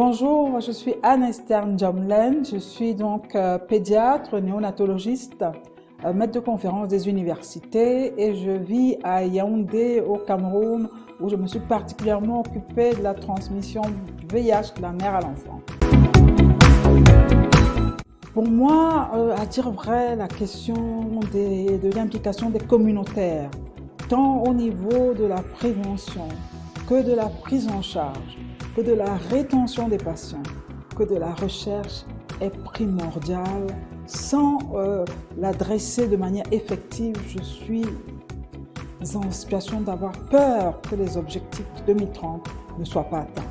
Bonjour, je suis Anne-Esther Njomlen, je suis donc pédiatre, néonatologiste, maître de conférence des universités et je vis à Yaoundé au Cameroun où je me suis particulièrement occupée de la transmission du VIH de la mère à l'enfant. Pour moi, à dire vrai, la question de l'implication des communautaires, tant au niveau de la prévention que de la prise en charge, que de la rétention des patients, que de la recherche est primordiale. Sans l'adresser de manière effective, je suis en situation d'avoir peur que les objectifs de 2030 ne soient pas atteints.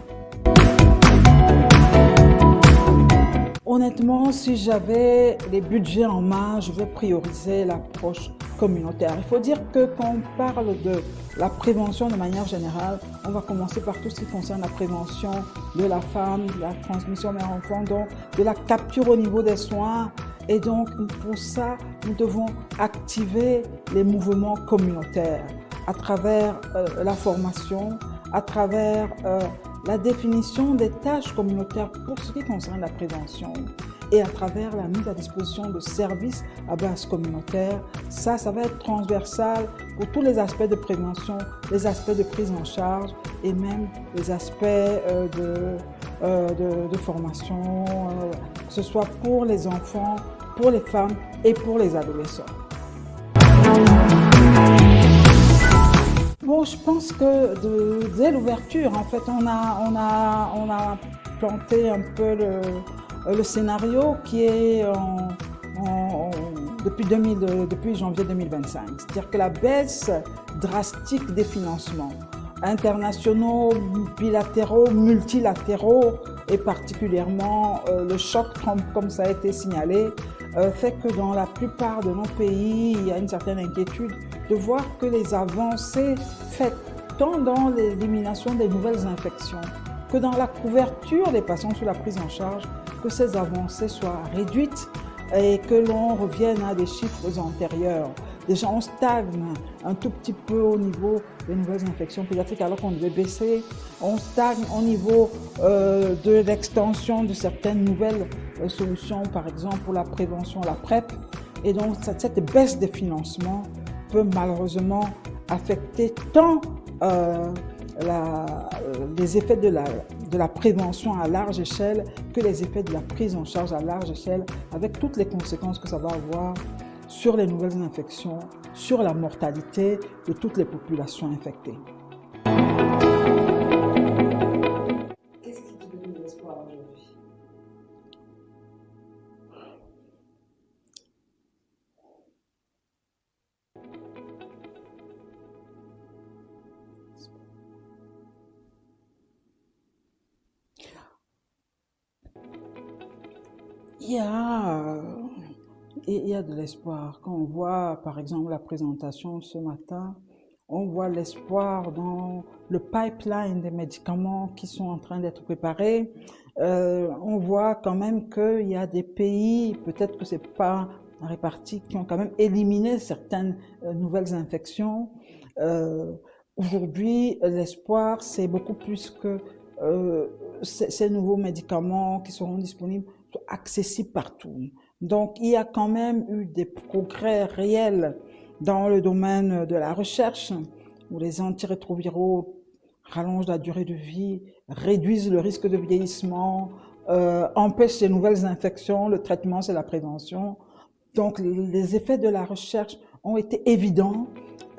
Honnêtement, si j'avais les budgets en main, je vais prioriser l'approche communautaire. Il faut dire que quand on parle de la prévention de manière générale, on va commencer par tout ce qui concerne la prévention de la femme, de la transmission mère-enfant, donc de la capture au niveau des soins. Et donc, pour ça, nous devons activer les mouvements communautaires à travers la formation, à travers la définition des tâches communautaires pour ce qui concerne la prévention et à travers la mise à disposition de services à base communautaire. Ça va être transversal pour tous les aspects de prévention, les aspects de prise en charge et même les aspects de formation, que ce soit pour les enfants, pour les femmes et pour les adolescents. Bon, je pense que dès l'ouverture, en fait, on a planté un peu le scénario qui est depuis janvier 2025. C'est-à-dire que la baisse drastique des financements internationaux, bilatéraux, multilatéraux et particulièrement le choc Trump, comme ça a été signalé, fait que dans la plupart de nos pays, il y a une certaine inquiétude de voir que les avancées faites tant dans l'élimination des nouvelles infections que dans la couverture des patients sous la prise en charge, que ces avancées soient réduites et que l'on revienne à des chiffres antérieurs. Déjà, on stagne un tout petit peu au niveau des nouvelles infections pédiatriques alors qu'on devait baisser. On stagne au niveau de l'extension de certaines nouvelles solutions, par exemple pour la prévention, la PrEP. Et donc, cette baisse des financements peut malheureusement affecter tant les effets de la prévention à large échelle que les effets de la prise en charge à large échelle, avec toutes les conséquences que ça va avoir sur les nouvelles infections, sur la mortalité de toutes les populations infectées. Qu'est-ce qui te donne de l'espoir aujourd'hui? Il y a de l'espoir. Quand on voit, par exemple, la présentation ce matin, on voit l'espoir dans le pipeline des médicaments qui sont en train d'être préparés. On voit quand même qu'il y a des pays, peut-être que c'est pas réparti, qui ont quand même éliminé certaines nouvelles infections. Aujourd'hui, l'espoir, c'est beaucoup plus que ces nouveaux médicaments qui seront disponibles, accessibles partout. Donc, il y a quand même eu des progrès réels dans le domaine de la recherche, où les antirétroviraux rallongent la durée de vie, réduisent le risque de vieillissement, empêchent les nouvelles infections. Le traitement, c'est la prévention. Donc, les effets de la recherche ont été évidents.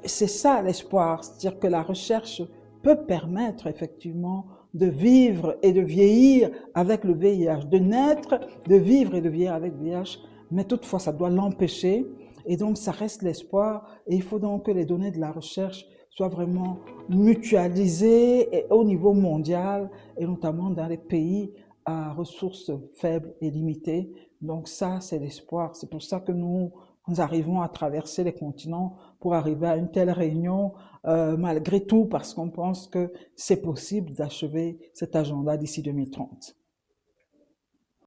C'est ça l'espoir, c'est-à-dire que la recherche peut permettre effectivement de vivre et de vieillir avec le VIH, de naître, de vivre et de vieillir avec le VIH, mais toutefois ça doit l'empêcher et donc ça reste l'espoir et il faut donc que les données de la recherche soient vraiment mutualisées et au niveau mondial et notamment dans les pays à ressources faibles et limitées. Donc ça, c'est l'espoir. C'est pour ça que nous arrivons à traverser les continents pour arriver à une telle réunion, malgré tout, parce qu'on pense que c'est possible d'achever cet agenda d'ici 2030.